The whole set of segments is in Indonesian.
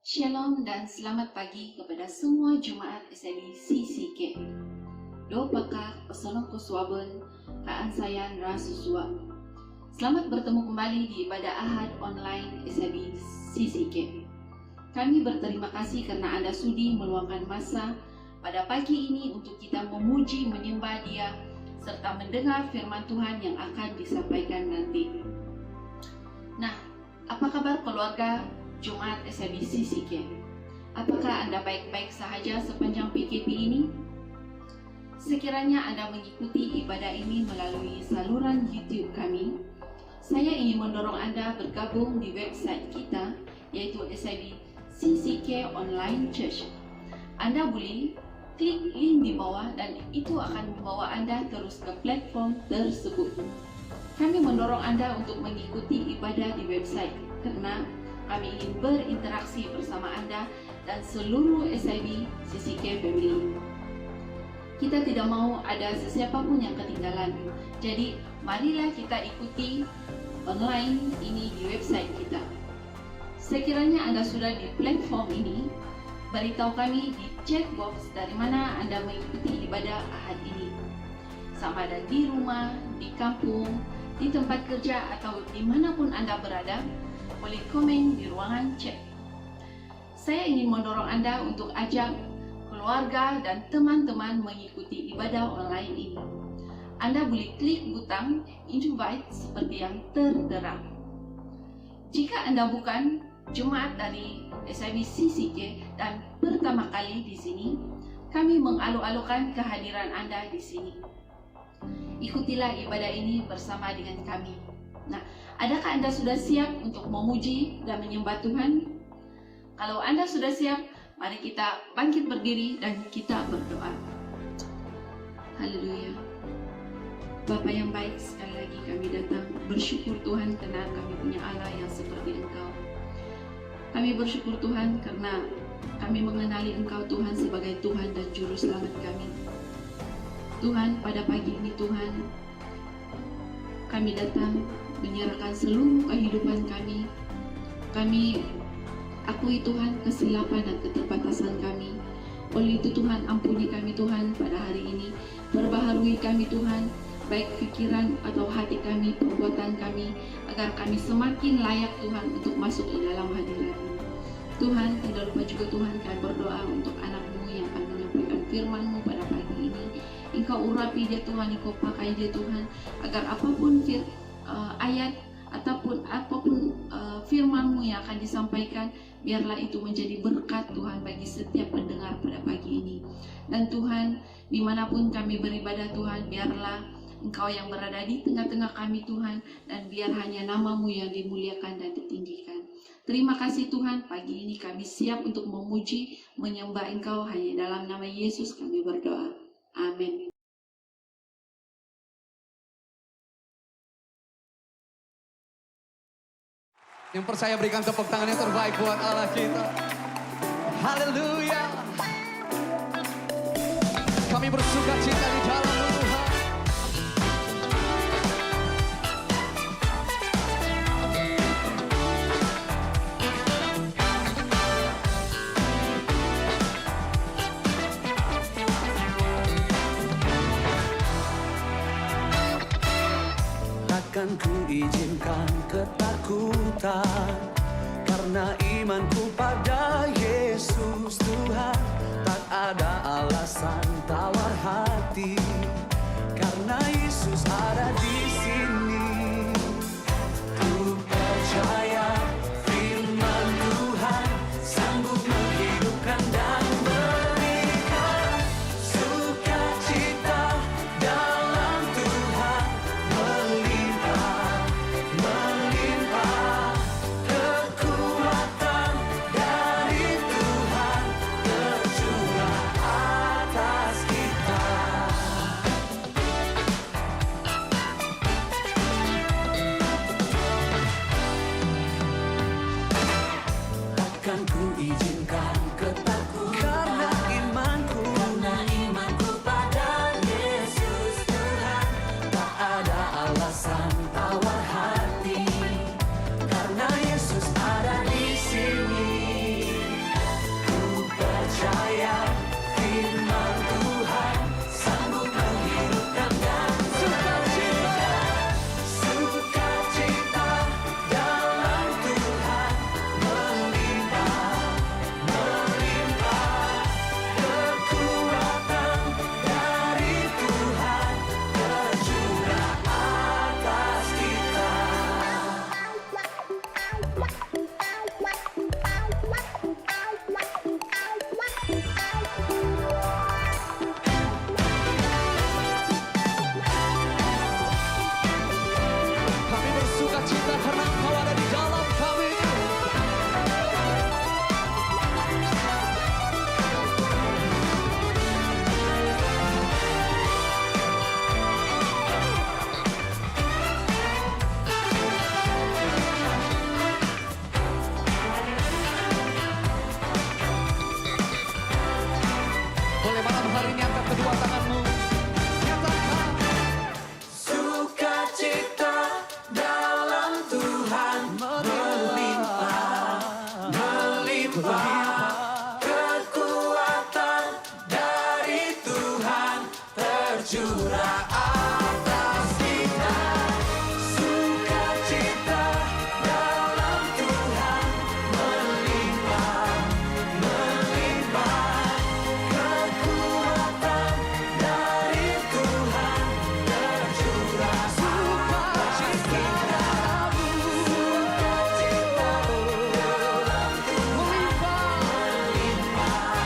Shalom dan selamat pagi kepada semua jemaat SME CCK. Do pakak pesolong kuswabun kaan sayan rasusua. Selamat bertemu kembali di ibadah Ahad online SME CCK. Kami berterima kasih karena Anda sudi meluangkan masa pada pagi ini untuk kita memuji, menyembah Dia, serta mendengar firman Tuhan yang akan disampaikan nanti. Nah, apa kabar keluarga Jemaat SME CCK? Apakah Anda baik-baik sahaja sepanjang PKP ini? Sekiranya Anda mengikuti ibadah ini melalui saluran YouTube kami, saya ingin mendorong Anda bergabung di website kita, yaitu SME CCK Online Church. Anda boleh klik link di bawah dan itu akan membawa Anda terus ke platform tersebut. Kami mendorong Anda untuk mengikuti ibadah di website karena kami ingin berinteraksi bersama Anda dan seluruh SIB CCK Family. Kita tidak mau ada sesiapapun yang ketinggalan. Jadi, marilah kita ikuti online ini di website kita. Sekiranya Anda sudah di platform ini, beritahu kami di chat box dari mana Anda mengikuti ibadah Ahad ini. Sama ada di rumah, di kampung, di tempat kerja, atau dimanapun Anda berada, boleh komen di ruangan chat. Saya ingin mendorong Anda untuk ajak keluarga dan teman-teman mengikuti ibadah online ini. Anda boleh klik butang invite seperti yang tertera. Jika Anda bukan jemaat dari SIB CCK dan pertama kali di sini, kami mengalu-alukan kehadiran Anda di sini. Ikutilah ibadah ini bersama dengan kami. Nah, adakah Anda sudah siap untuk memuji dan menyembah Tuhan? Kalau Anda sudah siap, mari kita bangkit berdiri dan kita berdoa. Haleluya. Bapa yang baik, sekali lagi kami datang bersyukur Tuhan karena kami punya Allah yang seperti Engkau. Kami bersyukur Tuhan karena kami mengenali Engkau Tuhan sebagai Tuhan dan Juru Selamat kami. Tuhan, pada pagi ini Tuhan, kami datang menyerahkan seluruh kehidupan kami. Kami akui Tuhan kesilapan dan keterbatasan kami. Oleh itu Tuhan, ampuni kami Tuhan pada hari ini. Perbaharui kami Tuhan, baik pikiran atau hati kami, perbuatan kami, agar kami semakin layak Tuhan untuk masuk di dalam hadirat-Mu. Tuhan, tidak lupa juga Tuhan, kami berdoa untuk anak-Mu yang akan menyampaikan firman-Mu pada pagi ini. Engkau urapi dia Tuhan, Engkau pakai dia Tuhan, agar apapun ayat ataupun apapun firman-Mu yang akan disampaikan, biarlah itu menjadi berkat Tuhan bagi setiap pendengar pada pagi ini. Dan Tuhan, dimanapun kami beribadah Tuhan, biarlah Engkau yang berada di tengah-tengah kami Tuhan, dan biar hanya nama-Mu yang dimuliakan dan ditinggikan. Terima kasih Tuhan, pagi ini kami siap untuk memuji, menyembah Engkau, hanya dalam nama Yesus kami berdoa. Amin. Yang percaya berikan tepuk tangan yang terbaik buat Allah kita. Haleluya. Kami bersuka cita di dalam Tuhan. Takkan ku izinkan ketakutan, karena imanku pada Yesus Tuhan. Tak ada alasan tawar hati, karena Yesus ada di sini. Ku percaya firman Tuhan sanggup menghidupkan dan berikan sukacita dalam Tuhan. Melimpah kekuatan dari Tuhan tercurah atas kita. Takkan ku izinkan ketakutan, karena imanku pada Yesus Tuhan. Tak ada alasan tawar hati, karena Yesus ada di sini. Kekuatan dari Tuhan tercurah atas kita. Sukacita dalam Tuhan melimpah, melimpah. Kekuatan dari Tuhan tercurah atas kita. Sukacita dalam Tuhan melimpah,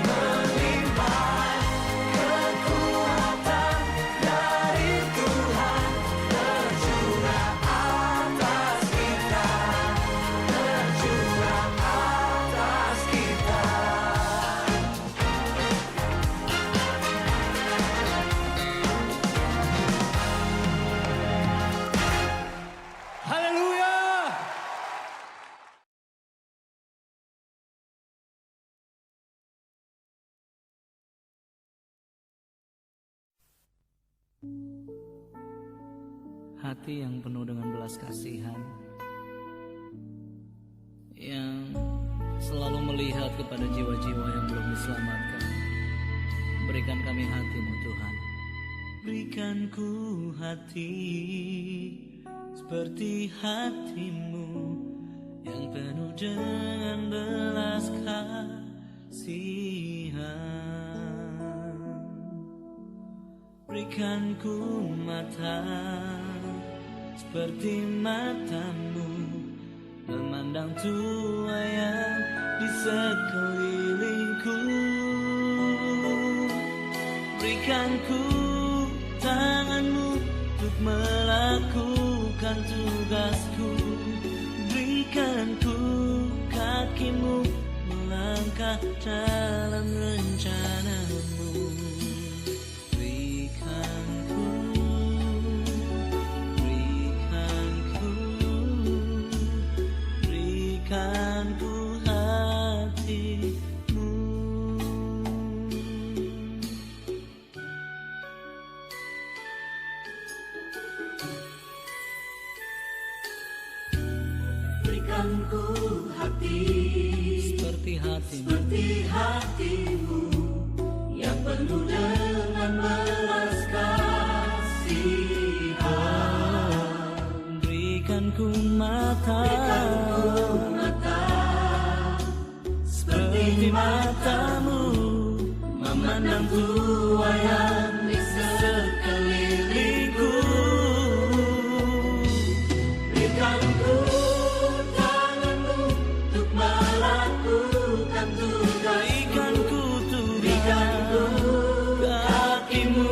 melimpah. Kekuatan dari Tuhan tercurah atas kita, tercurah atas kita. Haleluya. Hati yang penuh dengan belas kasihan, yang selalu melihat kepada jiwa-jiwa yang belum diselamatkan. Berikan kami hati-Mu Tuhan. Berikan ku hati seperti hati-Mu yang penuh dengan belas kasihan. Berikan ku mata seperti mata-Mu memandang tua yang di sekelilingku. Berikan ku tangan-Mu untuk melakukan tugasku. Berikan ku kaki-Mu melangkah dalam rencana-Mu. Berikan ku hati-Mu. Berikan ku hati Seperti hati-Mu, seperti hati-Mu yang penuh dengan belas kasihan. berikan ku mata, Seperti mata-Mu memandang tua yang di sekelilingku. Berikan ku tangan-Mu untuk melakukan tugas. berikan ku Berikan ku kaki-Mu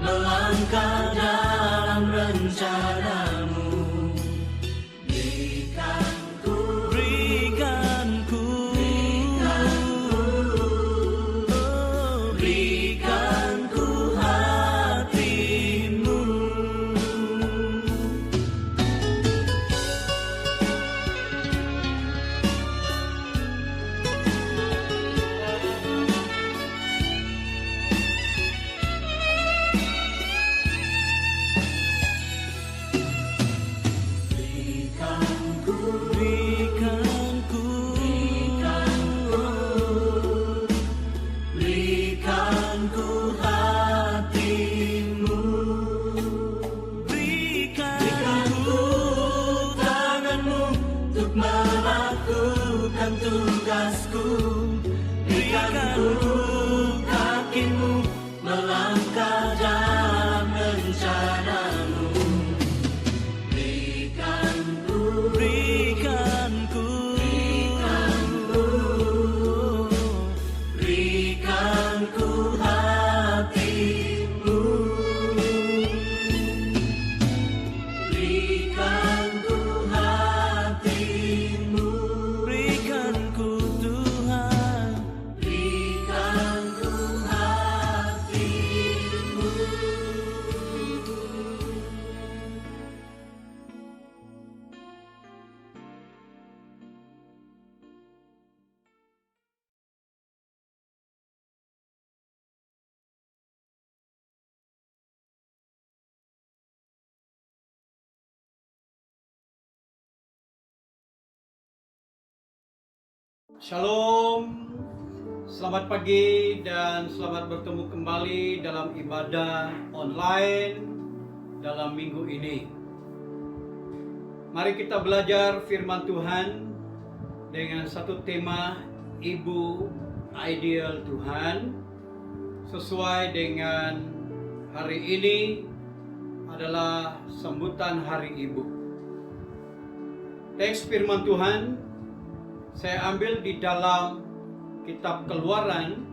melangkah dalam rencana-Mu. Berikan ku berikan ku berikan ku hati-Mu. Berikan ku berikan ku berikan ku hati-Mu. berikan ku Tangan-Mu untuk melakukan tugasku. Berikan ku kaki-Mu melangkah dalam rencana-Mu. Berikan ku berikan ku berikan ku hati-Mu. Berikan ku hati-Mu. berikan ku Tuhan. Berikan Shalom, selamat pagi dan selamat bertemu kembali dalam ibadah online dalam minggu ini. Mari kita belajar firman Tuhan dengan satu tema Ibu Ideal Tuhan. Sesuai dengan hari ini adalah sambutan Hari Ibu. Teks firman Tuhan saya ambil di dalam kitab Keluaran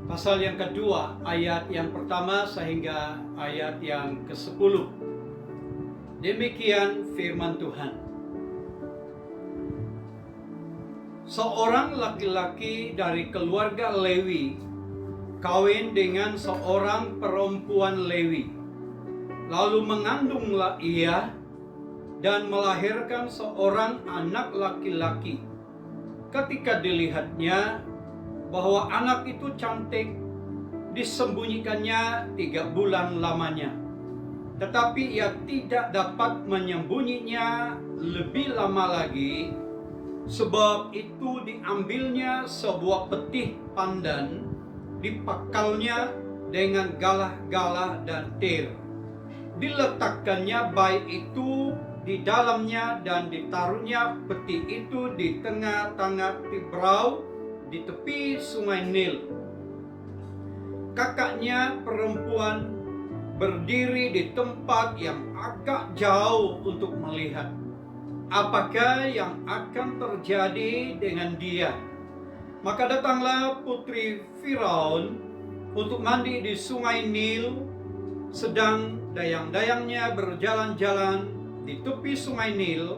pasal yang kedua, ayat yang pertama sehingga ayat yang ke-10. Demikian firman Tuhan. Seorang laki-laki dari keluarga Lewi kawin dengan seorang perempuan Lewi, lalu mengandunglah ia dan melahirkan seorang anak laki-laki. Ketika dilihatnya bahwa anak itu cantik, disembunyikannya 3 bulan lamanya. Tetapi ia tidak dapat menyembunyinya lebih lama lagi, sebab itu diambilnya sebuah petih pandan, dipakalnya dengan galah-galah dan tir. Diletakkannya bayi itu di dalamnya dan ditaruhnya peti itu di tengah-tengah Tibrau di tepi sungai Nil. Kakaknya perempuan berdiri di tempat yang agak jauh untuk melihat apakah yang akan terjadi dengan dia. Maka datanglah putri Firaun untuk mandi di sungai Nil, sedang dayang-dayangnya berjalan-jalan di tepi sungai Nil,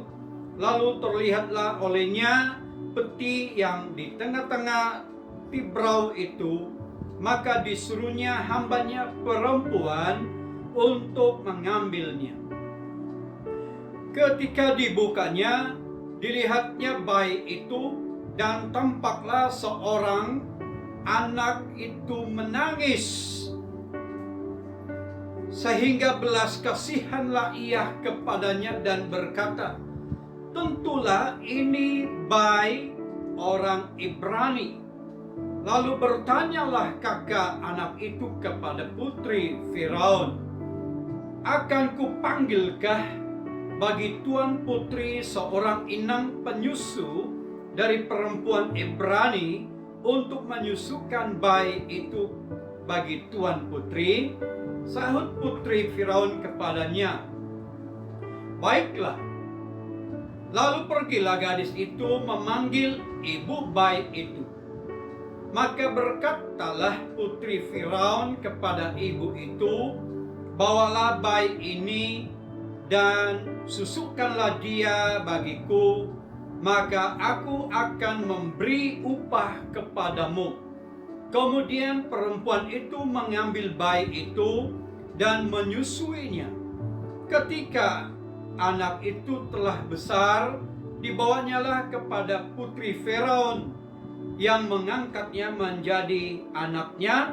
lalu terlihatlah olehnya peti yang di tengah-tengah Tibrau itu, maka disuruhnya hambanya perempuan untuk mengambilnya. Ketika dibukanya, dilihatnya bayi itu, dan tampaklah seorang anak itu menangis. Sehingga belas kasihanlah ia kepadanya dan berkata, tentulah ini bayi orang Ibrani. Lalu bertanyalah kakak anak itu kepada putri Firaun, akan kupanggilkah bagi tuan putri seorang inang penyusu dari perempuan Ibrani untuk menyusukan bayi itu bagi tuan putri? Sahut putri Firaun kepadanya, baiklah. Lalu pergilah gadis itu memanggil ibu bayi itu. Maka berkatalah putri Firaun kepada ibu itu, bawalah bayi ini dan susukanlah dia bagiku, maka aku akan memberi upah kepadamu. Kemudian perempuan itu mengambil bayi itu dan menyusuinya. Ketika anak itu telah besar, dibawanyalah kepada putri Firaun, yang mengangkatnya menjadi anaknya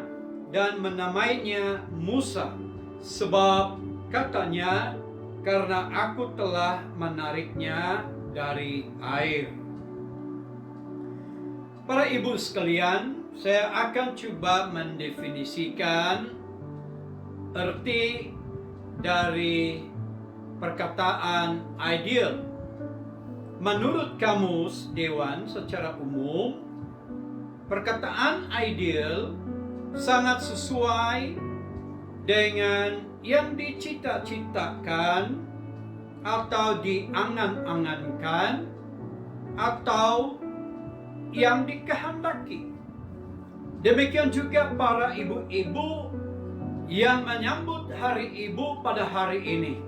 dan menamainya Musa, sebab katanya, karena aku telah menariknya dari air. Para ibu sekalian, saya akan coba mendefinisikan arti dari perkataan ideal. Menurut Kamus Dewan secara umum, perkataan ideal sangat sesuai dengan yang dicita-citakan atau diangan-angankan atau yang dikehendaki. Demikian juga para ibu-ibu yang menyambut Hari Ibu pada hari ini.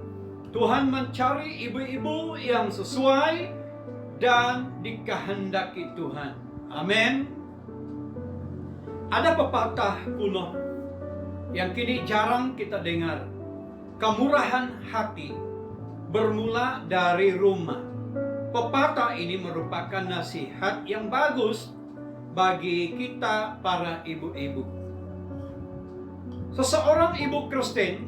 Tuhan mencari ibu-ibu yang sesuai dan dikehendaki Tuhan. Amin. Ada pepatah kuno yang kini jarang kita dengar. Kemurahan hati bermula dari rumah. Pepatah ini merupakan nasihat yang bagus bagi kita para ibu-ibu. Seseorang ibu Kristen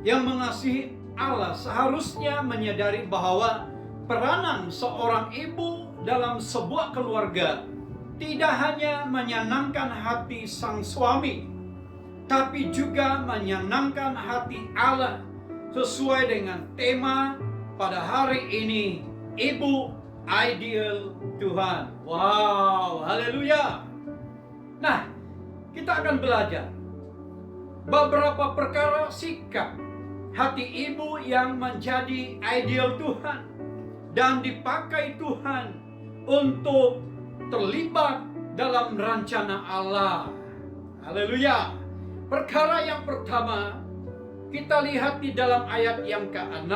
yang mengasihi Allah seharusnya menyadari bahwa peranan seorang ibu dalam sebuah keluarga tidak hanya menyenangkan hati sang suami, tapi juga menyenangkan hati Allah sesuai dengan tema pada hari ini, Ibu Ideal Tuhan. Wow, haleluya. Nah, kita akan belajar beberapa perkara sikap hati ibu yang menjadi ideal Tuhan dan dipakai Tuhan untuk terlibat dalam rencana Allah. Haleluya. Perkara yang pertama kita lihat di dalam ayat yang ke-6.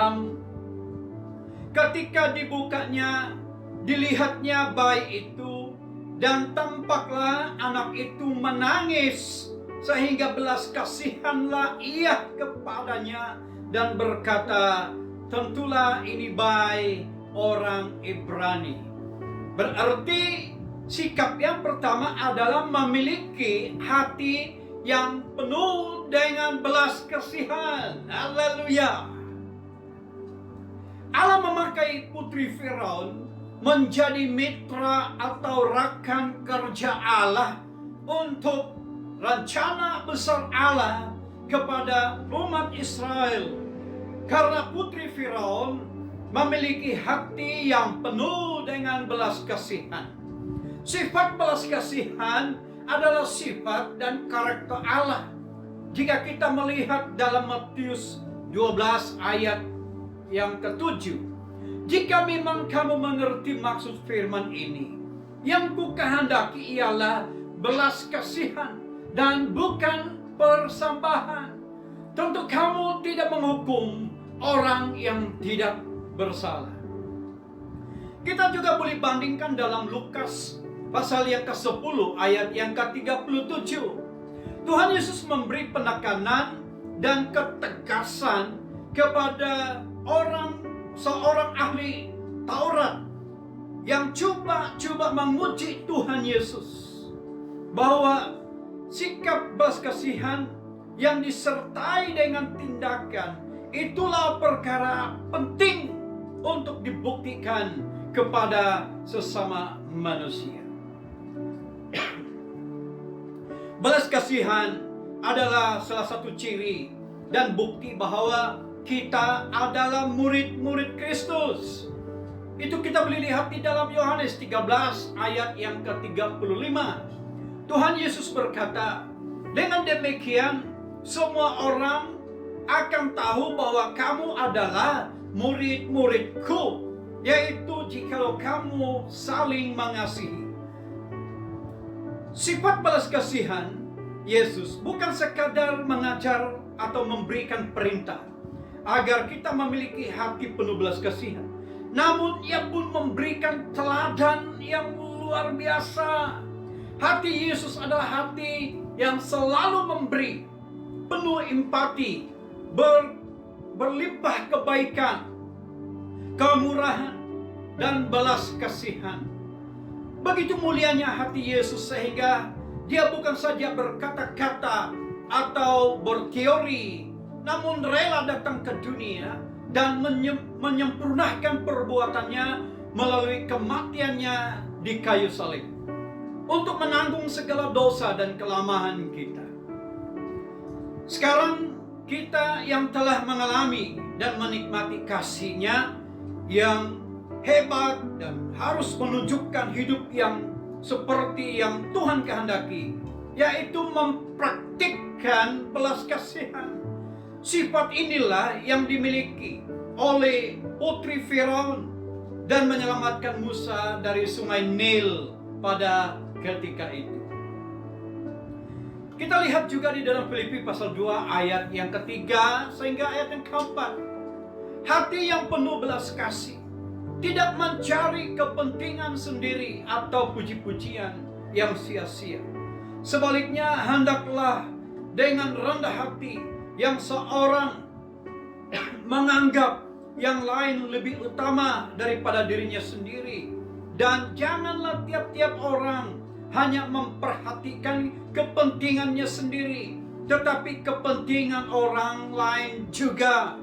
Ketika dilihatnya bayi itu, dan tampaklah anak itu menangis, sehingga belas kasihanlah ia kepadanya dan berkata, tentulah ini bayi orang Ibrani. Berarti sikap yang pertama adalah memiliki hati yang penuh dengan belas kasihan. Haleluya. Allah memakai putri Firaun menjadi mitra atau rekan kerja Allah untuk rencana besar Allah kepada umat Israel. Karena putri Firaun memiliki hati yang penuh dengan belas kasihan. Sifat belas kasihan adalah sifat dan karakter Allah. Jika kita melihat dalam Matius 12 ayat yang ke-7, jika memang kamu mengerti maksud firman ini, yang kukehendaki ialah belas kasihan dan bukan persembahan. Tentu kamu tidak menghukum orang yang tidak bersalah. Kita juga boleh bandingkan dalam Lukas pasal yang ke-10 ayat yang ke-37. Tuhan Yesus memberi penekanan dan ketegasan kepada seorang ahli Taurat yang coba menguji Tuhan Yesus, bahwa sikap belas kasihan yang disertai dengan tindakan itulah perkara penting untuk dibuktikan kepada sesama manusia. Belas kasihan adalah salah satu ciri dan bukti bahwa kita adalah murid-murid Kristus. Itu kita boleh lihat di dalam Yohanes 13 ayat yang ke-35. Tuhan Yesus berkata, dengan demikian semua orang akan tahu bahwa kamu adalah murid-muridku, yaitu jikalau kamu saling mengasihi. Sifat belas kasihan Yesus bukan sekadar mengajar atau memberikan perintah agar kita memiliki hati penuh belas kasihan, namun ia pun memberikan teladan yang luar biasa. Hati Yesus adalah hati yang selalu memberi, penuh empati, berlimpah kebaikan, kemurahan, dan belas kasihan. Begitu mulianya hati Yesus sehingga dia bukan saja berkata-kata atau berteori, namun rela datang ke dunia dan menyempurnakan perbuatannya melalui kematiannya di kayu salib untuk menanggung segala dosa dan kelemahan kita. Sekarang kita yang telah mengalami dan menikmati kasih-Nya yang hebat dan harus menunjukkan hidup yang seperti yang Tuhan kehendaki, yaitu mempraktikkan belas kasihan. Sifat inilah yang dimiliki oleh putri Firaun dan menyelamatkan Musa dari sungai Nil pada ketika itu. Kita lihat juga di dalam Filipi pasal 2 ayat yang ketiga sehingga ayat yang keempat. Hati yang penuh belas kasih, tidak mencari kepentingan sendiri atau puji-pujian yang sia-sia. Sebaliknya, hendaklah dengan rendah hati yang seorang menganggap yang lain lebih utama daripada dirinya sendiri. Dan janganlah tiap-tiap orang hanya memperhatikan kepentingannya sendiri, tetapi kepentingan orang lain juga.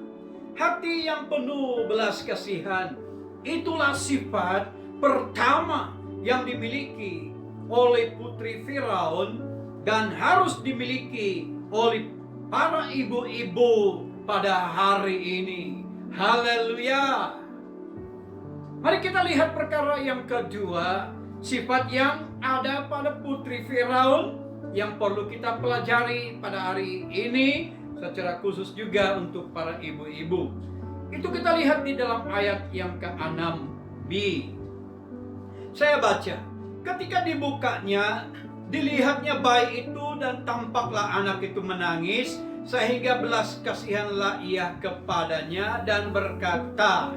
Hati yang penuh belas kasihan, itulah sifat pertama yang dimiliki oleh putri Firaun dan harus dimiliki oleh para ibu-ibu pada hari ini. Haleluya. Mari kita lihat perkara yang kedua, sifat yang ada pada putri Firaun yang perlu kita pelajari pada hari ini, secara khusus juga untuk para ibu-ibu. Itu kita lihat di dalam ayat yang ke-6b. Saya baca, ketika dibukanya, dilihatnya bayi itu dan tampaklah anak itu menangis, sehingga belas kasihanlah ia kepadanya dan berkata,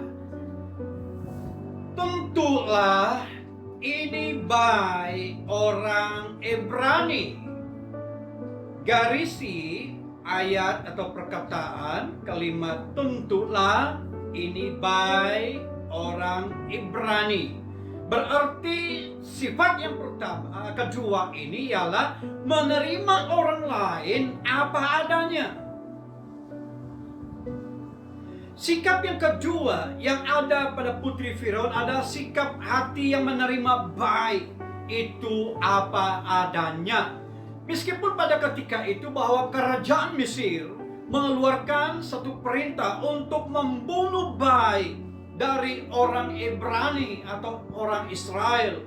tentulah ini bayi orang Ibrani. Garisi ayat atau perkataan kalimat tentulah ini bayi orang Ibrani. Berarti sifat yang kedua ini ialah menerima orang lain apa adanya. Sikap yang kedua yang ada pada putri Firaun adalah sikap hati yang menerima baik itu apa adanya. Meskipun pada ketika itu bahwa kerajaan Mesir mengeluarkan satu perintah untuk membunuh bayi dari orang Ibrani atau orang Israel.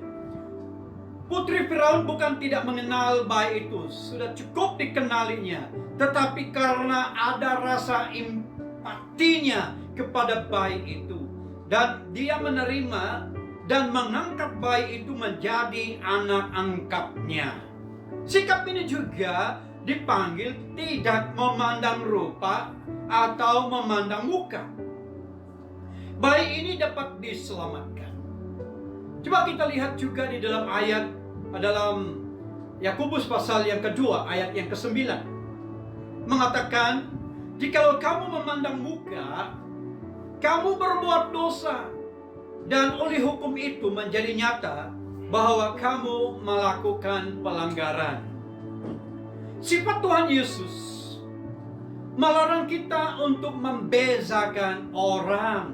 Putri Firaun bukan tidak mengenal bayi itu, sudah cukup dikenalinya. Tetapi karena ada rasa empatinya kepada bayi itu, dan dia menerima dan mengangkat bayi itu menjadi anak angkatnya. Sikap ini juga dipanggil tidak memandang rupa atau memandang muka. Bayi ini dapat diselamatkan. Coba kita lihat juga di dalam ayat dalam Yakobus pasal yang kedua ayat yang ke-9 mengatakan, jikalau kamu memandang muka, kamu berbuat dosa, dan oleh hukum itu menjadi nyata bahwa kamu melakukan pelanggaran. Sifat Tuhan Yesus melarang kita untuk membezakan orang,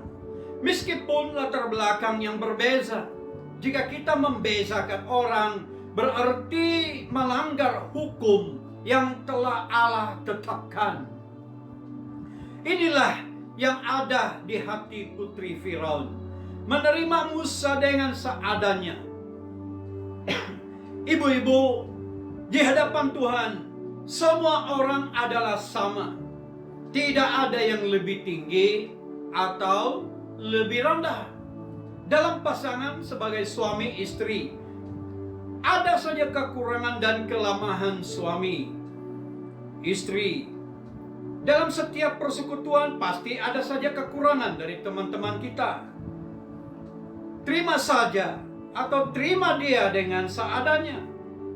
meskipun latar belakang yang berbeza. Jika kita membezakan orang, berarti melanggar hukum yang telah Allah tetapkan. Inilah yang ada di hati putri Firaun, menerima Musa dengan seadanya. Ibu-ibu, di hadapan Tuhan, semua orang adalah sama. Tidak ada yang lebih tinggi atau lebih rendah. Dalam pasangan sebagai suami istri, ada saja kekurangan dan kelemahan suami istri. Dalam setiap persekutuan pasti ada saja kekurangan dari teman-teman kita. Terima saja atau terima dia dengan seadanya.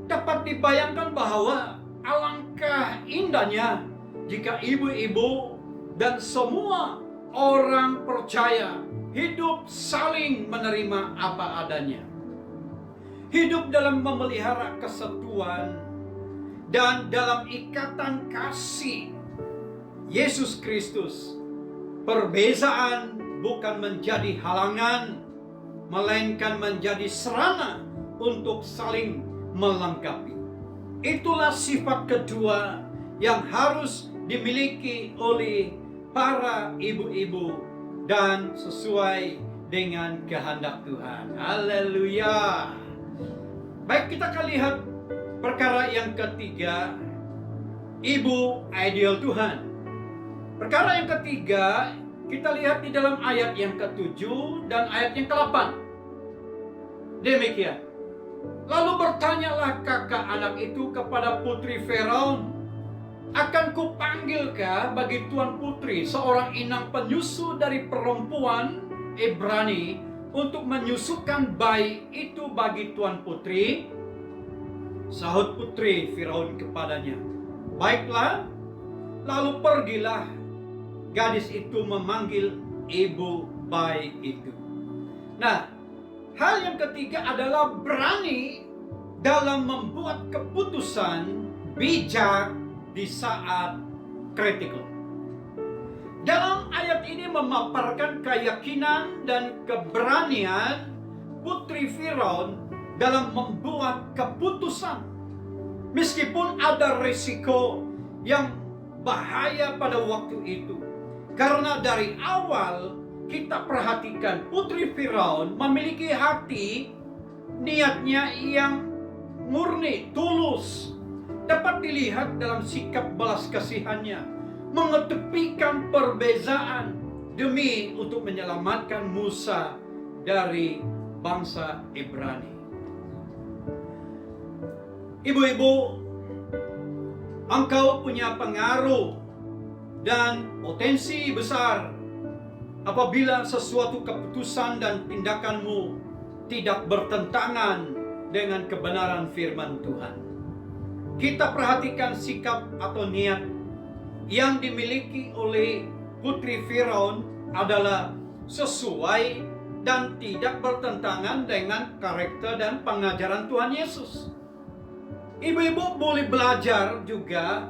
Dapat dibayangkan bahwa alangkah indahnya jika ibu-ibu dan semua orang percaya hidup saling menerima apa adanya. Hidup dalam memelihara kesatuan dan dalam ikatan kasih Yesus Kristus. Perbezaan bukan menjadi halangan, melainkan menjadi sarana untuk saling melengkapi. Itulah sifat kedua yang harus dimiliki oleh para ibu-ibu dan sesuai dengan kehendak Tuhan. Haleluya. Baik, kita akan lihat perkara yang ketiga, ibu ideal Tuhan. Perkara yang ketiga kita lihat di dalam ayat yang ke-7 dan ayat yang ke-8. Demikian. Lalu bertanyalah kakak anak itu kepada putri Firaun, akan kupanggilkah bagi tuan putri seorang inang penyusu dari perempuan Ibrani untuk menyusukan bayi itu bagi tuan putri? Sahut putri Firaun kepadanya, baiklah. Lalu pergilah gadis itu memanggil ibu bayi itu. Nah, hal yang ketiga adalah berani dalam membuat keputusan bijak di saat kritikal. Dalam ayat ini memaparkan keyakinan dan keberanian putri Firaun dalam membuat keputusan. Meskipun ada risiko yang bahaya pada waktu itu. Karena dari awal kita perhatikan Putri Firaun memiliki hati niatnya yang murni, tulus. Dapat dilihat dalam sikap belas kasihannya, mengetepikan perbezaan demi untuk menyelamatkan Musa dari bangsa Ibrani. Ibu-ibu, engkau punya pengaruh dan potensi besar apabila sesuatu keputusan dan tindakanmu tidak bertentangan dengan kebenaran firman Tuhan. Kita perhatikan sikap atau niat yang dimiliki oleh Putri Firaun adalah sesuai dan tidak bertentangan dengan karakter dan pengajaran Tuhan Yesus. Ibu-ibu boleh belajar juga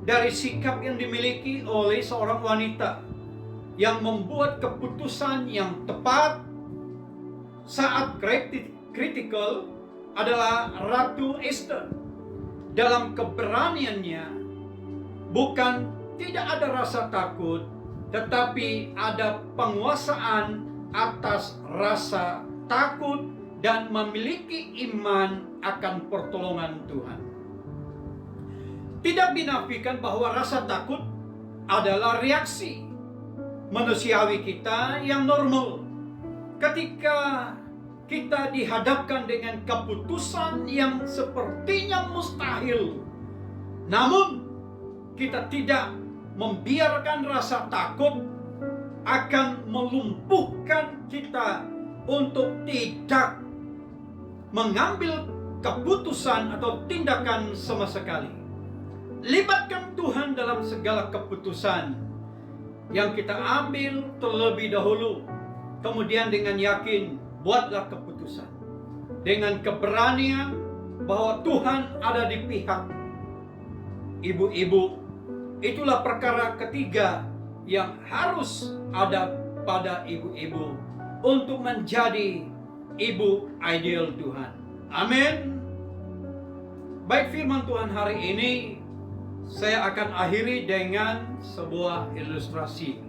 dari sikap yang dimiliki oleh seorang wanita yang membuat keputusan yang tepat saat kritikal adalah Ratu Esther. Dalam keberaniannya, bukan tidak ada rasa takut, tetapi ada penguasaan atas rasa takut dan memiliki iman akan pertolongan Tuhan. Tidak dinafikan bahwa rasa takut adalah reaksi manusiawi kita yang normal ketika kita dihadapkan dengan keputusan yang sepertinya mustahil. Namun kita tidak membiarkan rasa takut akan melumpuhkan kita untuk tidak mengambil keputusan atau tindakan sama sekali. Libatkan Tuhan dalam segala keputusan yang kita ambil terlebih dahulu. Kemudian dengan yakin, buatlah keputusan. Dengan keberanian bahwa Tuhan ada di pihak ibu-ibu. Itulah perkara ketiga yang harus ada pada ibu-ibu untuk menjadi ibu ideal Tuhan. Amin. Baik, firman Tuhan hari ini saya akan akhiri dengan sebuah ilustrasi.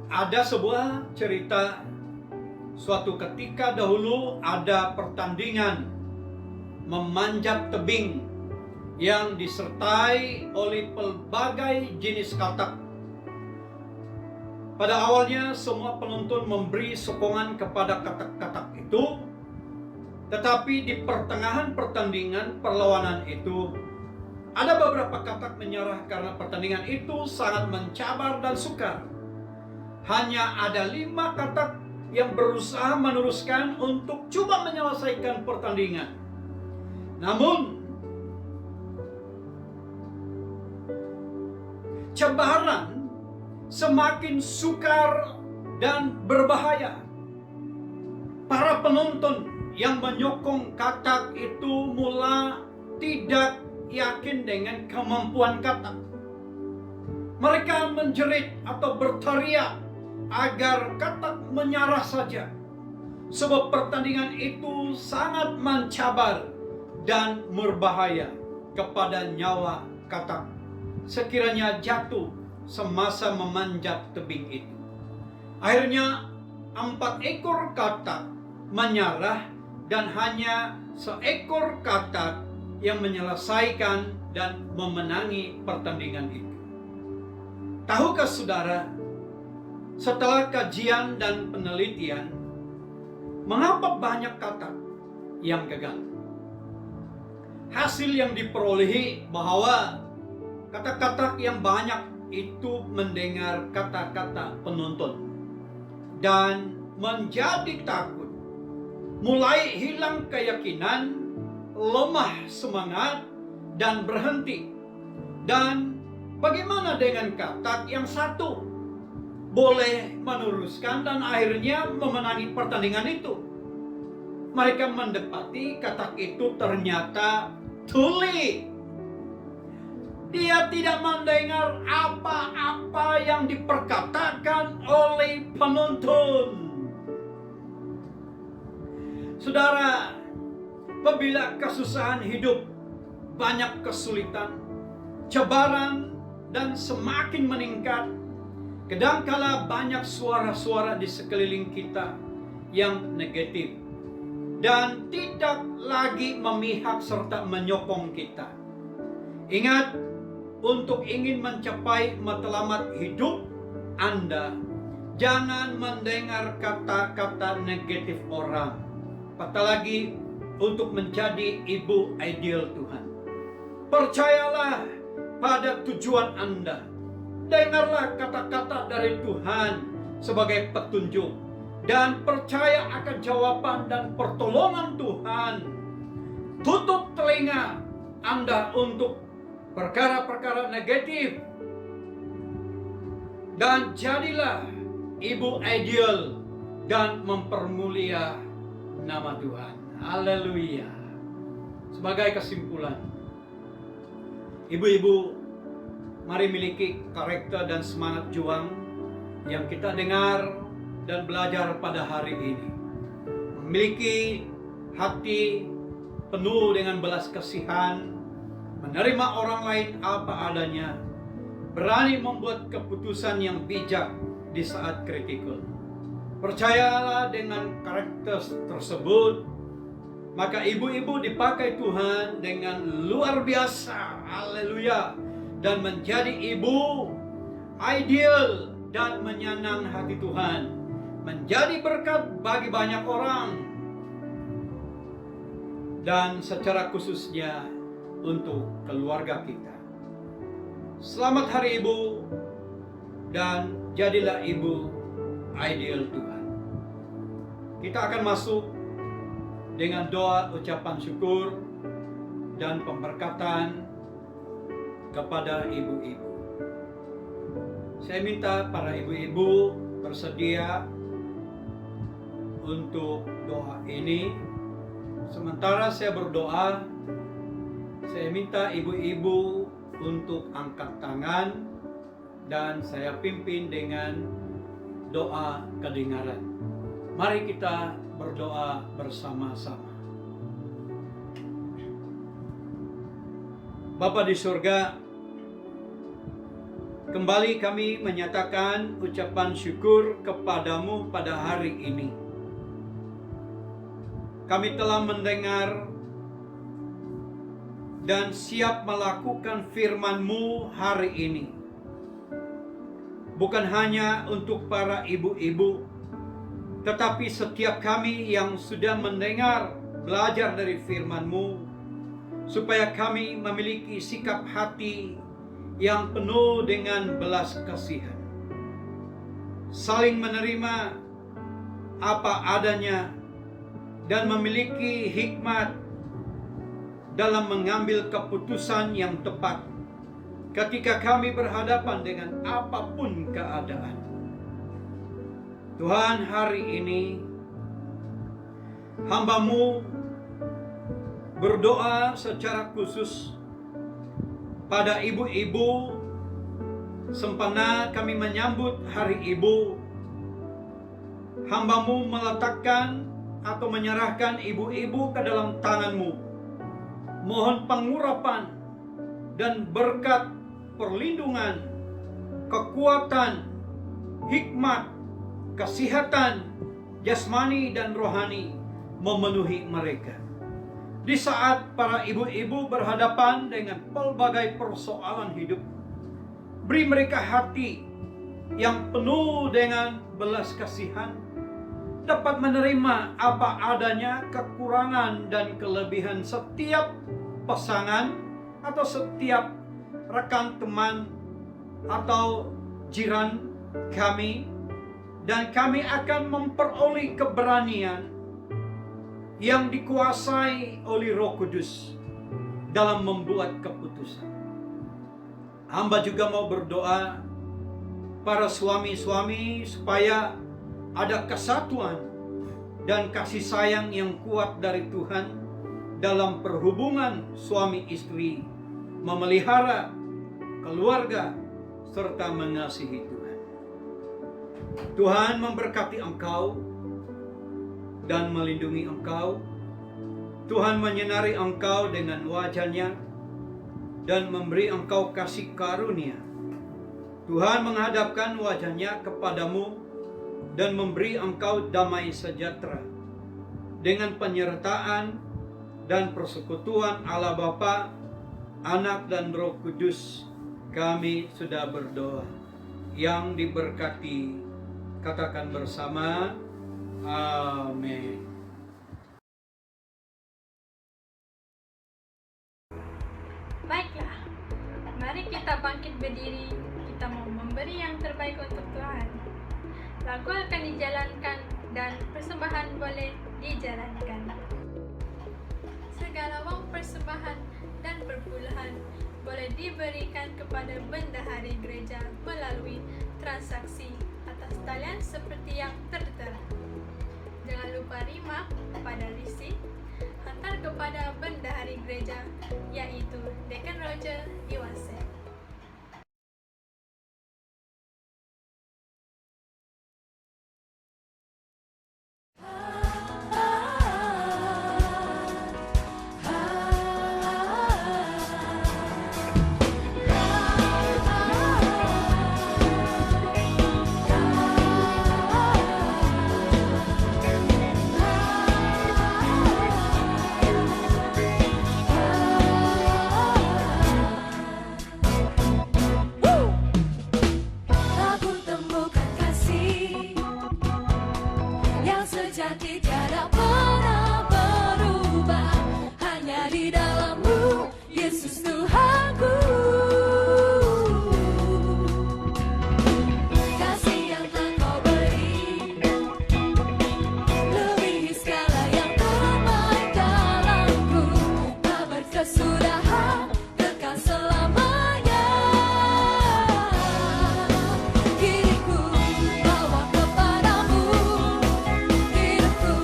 Ada sebuah cerita, suatu ketika dahulu ada pertandingan memanjat tebing yang disertai oleh pelbagai jenis katak. Pada awalnya semua penonton memberi sokongan kepada katak-katak itu, tetapi di pertengahan pertandingan perlawanan itu ada beberapa katak menyerah karena pertandingan itu sangat mencabar dan sukar. Hanya ada 5 katak yang berusaha meneruskan untuk coba menyelesaikan pertandingan. Namun cabaran semakin sukar dan berbahaya. Para penonton yang menyokong katak itu mula tidak yakin dengan kemampuan katak. Mereka menjerit atau berteriak agar katak menyerah saja, sebab pertandingan itu sangat mencabar dan berbahaya kepada nyawa katak sekiranya jatuh semasa memanjat tebing itu. Akhirnya 4 ekor katak menyerah dan hanya seekor katak yang menyelesaikan dan memenangi pertandingan itu. Tahukah saudara, setelah kajian dan penelitian, mengapa banyak katak yang gagal? Hasil yang diperolehi bahwa katak-katak yang banyak itu mendengar kata-kata penonton dan menjadi takut, mulai hilang keyakinan, lemah semangat, dan berhenti. Dan bagaimana dengan katak yang satu? Boleh meneruskan dan akhirnya memenangi pertandingan itu. Mereka mendapati katak itu ternyata tuli. Dia tidak mendengar apa-apa yang diperkatakan oleh penonton. Saudara, apabila kesusahan hidup, banyak kesulitan, cabaran, dan semakin meningkat, kadangkala banyak suara-suara di sekeliling kita yang negatif dan tidak lagi memihak serta menyokong kita. Ingat, untuk ingin mencapai matlamat hidup Anda, jangan mendengar kata-kata negatif orang. Apalagi untuk menjadi ibu ideal Tuhan. Percayalah pada tujuan Anda. Dengarlah kata-kata dari Tuhan sebagai petunjuk. Dan percaya akan jawaban dan pertolongan Tuhan. Tutup telinga Anda untuk perkara-perkara negatif. Dan jadilah ibu ideal dan mempermulia nama Tuhan. Haleluya. Sebagai kesimpulan, ibu-ibu, mari miliki karakter dan semangat juang yang kita dengar dan belajar pada hari ini. Memiliki hati penuh dengan belas kasihan, menerima orang lain apa adanya, berani membuat keputusan yang bijak di saat kritikal. Percayalah dengan karakter tersebut, maka ibu-ibu dipakai Tuhan dengan luar biasa. Haleluya. Dan menjadi ibu ideal dan menyenang hati Tuhan. Menjadi berkat bagi banyak orang. Dan secara khususnya untuk keluarga kita. Selamat Hari Ibu. Dan jadilah ibu ideal Tuhan. Kita akan masuk dengan doa ucapan syukur dan pemberkatan kepada ibu-ibu. Saya minta para ibu-ibu bersedia untuk doa ini. Sementara saya berdoa, saya minta ibu-ibu untuk angkat tangan dan saya pimpin dengan doa kedengaran. Mari kita berdoa bersama-sama. Bapa di surga, kembali kami menyatakan ucapan syukur kepadamu pada hari ini. Kami telah mendengar dan siap melakukan firman-Mu hari ini. Bukan hanya untuk para ibu-ibu, tetapi setiap kami yang sudah mendengar, belajar dari firman-Mu, supaya kami memiliki sikap hati yang penuh dengan belas kasihan. Saling menerima apa adanya dan memiliki hikmat dalam mengambil keputusan yang tepat ketika kami berhadapan dengan apapun keadaan. Tuhan, hari ini hamba-Mu berdoa secara khusus pada ibu-ibu sempena kami menyambut Hari Ibu. Hamba-Mu meletakkan atau menyerahkan ibu-ibu ke dalam tangan-Mu. Mohon pengurapan dan berkat perlindungan, kekuatan, hikmat, kesehatan, jasmani dan rohani memenuhi mereka. Di saat para ibu-ibu berhadapan dengan pelbagai persoalan hidup, beri mereka hati yang penuh dengan belas kasihan, dapat menerima apa adanya kekurangan dan kelebihan setiap pasangan atau setiap rekan teman atau jiran kami, dan kami akan memperoleh keberanian yang dikuasai oleh Roh Kudus dalam membuat keputusan. Hamba juga mau berdoa para suami-suami supaya ada kesatuan dan kasih sayang yang kuat dari Tuhan dalam perhubungan suami istri, memelihara keluarga serta mengasihi Tuhan. Tuhan memberkati engkau dan melindungi engkau. Tuhan menyinari engkau dengan wajah-Nya dan memberi engkau kasih karunia. Tuhan menghadapkan wajah-Nya kepadamu dan memberi engkau damai sejahtera. Dengan penyertaan dan persekutuan Allah Bapa, Anak dan Roh Kudus, kami sudah berdoa. Yang diberkati, katakan bersama, amin. Baiklah, mari kita bangkit berdiri. Kita mau memberi yang terbaik untuk Tuhan. Lagu akan dijalankan dan persembahan boleh dijalankan. Segala wang persembahan dan perpuluhan boleh diberikan kepada bendahari gereja melalui transaksi atas talian seperti yang tertera. Jangan lupa rimak pada resit, hantar kepada bendahari gereja, yaitu Deacon Roger Iwasek. Aku temukan kasih yang sejati tiada pernah berubah, hanya di dalam-Mu, Yesus Tuhanku. Kasih yang telah Kau beri melebihi segala yang terbaik dalamku, tak berkesudahan, kekal selamanya. Diriku bawa kepadamu, hidupku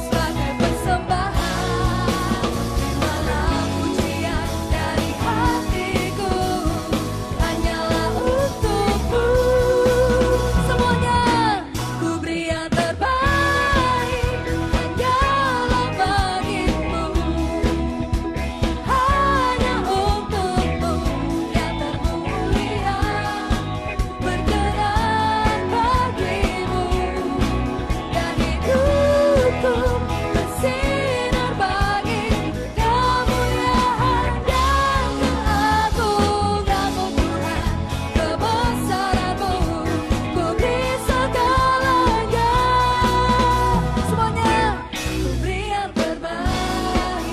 sebagai persembahan. Terimalah pujian dari hatiku, hanyalah untuk-Mu. Semuanya ku beri yang terbaik, hanyalah bagi-Mu. Hanya untuk-Mu yang termulia, berkenan bagi-Mu. Dan hidupku bersinar bagi kemuliaan dan keagungan-Mu Tuhan. Kebesaran-Mu ku beri segalanya. Semuanya ku beri yang terbaik.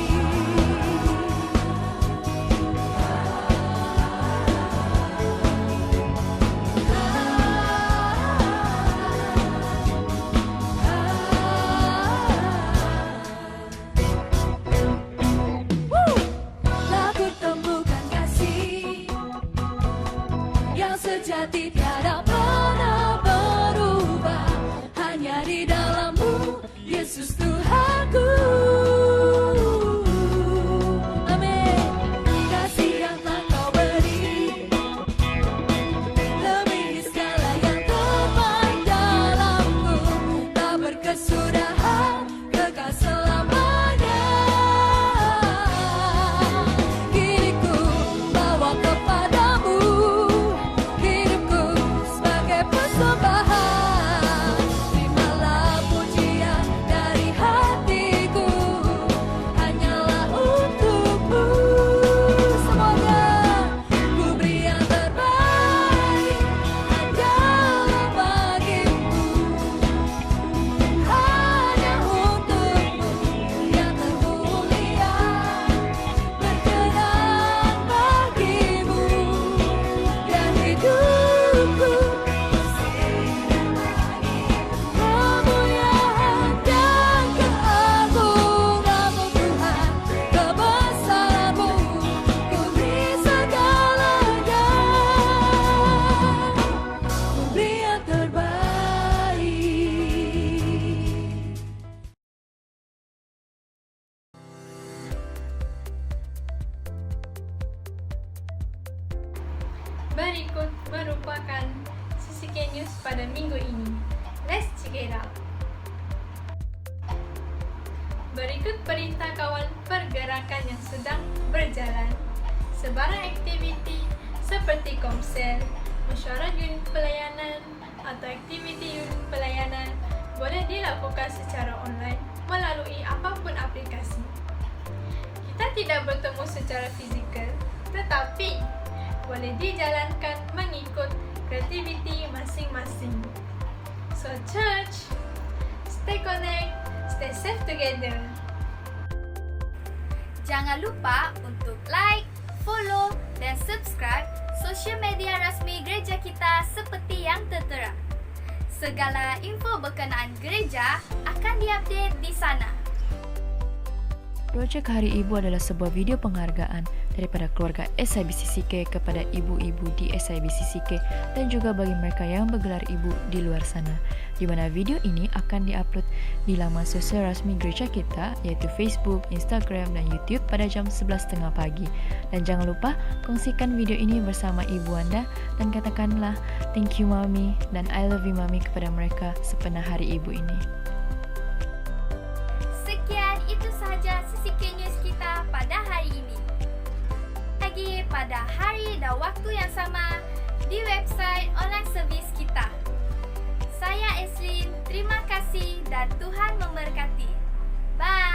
Telah ku temukan kasih yang sejati tiada pernah berubah, hanya di dalam-Mu, Yesus Tuhanku. Amin. Kasih yang telah Kau beri melebihi segala yang terbaik dalamku, tak berkesudahan, kekal selamanya. Diriku bawa kepadamu, hidupku sebagai persembahan. Terimalah pujian dari hatiku, hanyalah untuk-Mu. Semuanya ku beri yang terbaik, hanyalah bagi-Mu. Hanya untuk-Mu yang termulia, berkenan bagi-Mu. Dan hidupku bersinar bagi kemuliaan dan keagungan-Mu Tuhan. Kebesaran-Mu ku beri segalanya, ku beri yang terbaik. Berikut merupakan CCK News pada minggu ini. Let's check it out. Berikut perintah kawan pergerakan yang sedang berjalan. Sebarang aktiviti seperti komsel, mesyuarat unit pelayanan atau aktiviti unit pelayanan boleh dilakukan secara online melalui apapun aplikasi. Kita tidak bertemu secara fizikal, tetapi boleh dijalankan mengikut kreativiti masing-masing. So church, stay connect, stay safe together. Jangan lupa untuk like, follow, dan subscribe sosial media rasmi gereja kita seperti yang tertera. Segala info berkenaan gereja akan diupdate di sana. Projek Hari Ibu adalah sebuah video penghargaan daripada keluarga SIBCCK kepada ibu-ibu di SIBCCK dan juga bagi mereka yang bergelar ibu di luar sana, di mana video ini akan diupload di laman sosial rasmi gereja kita iaitu Facebook, Instagram dan YouTube pada jam 11.30 pagi. Dan jangan lupa kongsikan video ini bersama ibu anda dan katakanlah thank you mami dan I love you mami kepada mereka sepenuh Hari Ibu ini. Sekian itu sahaja CCK News kita pada hari ini. Lagi pada hari dan waktu yang sama di website online servis kita. Saya Eslin, terima kasih dan Tuhan memberkati. Bye.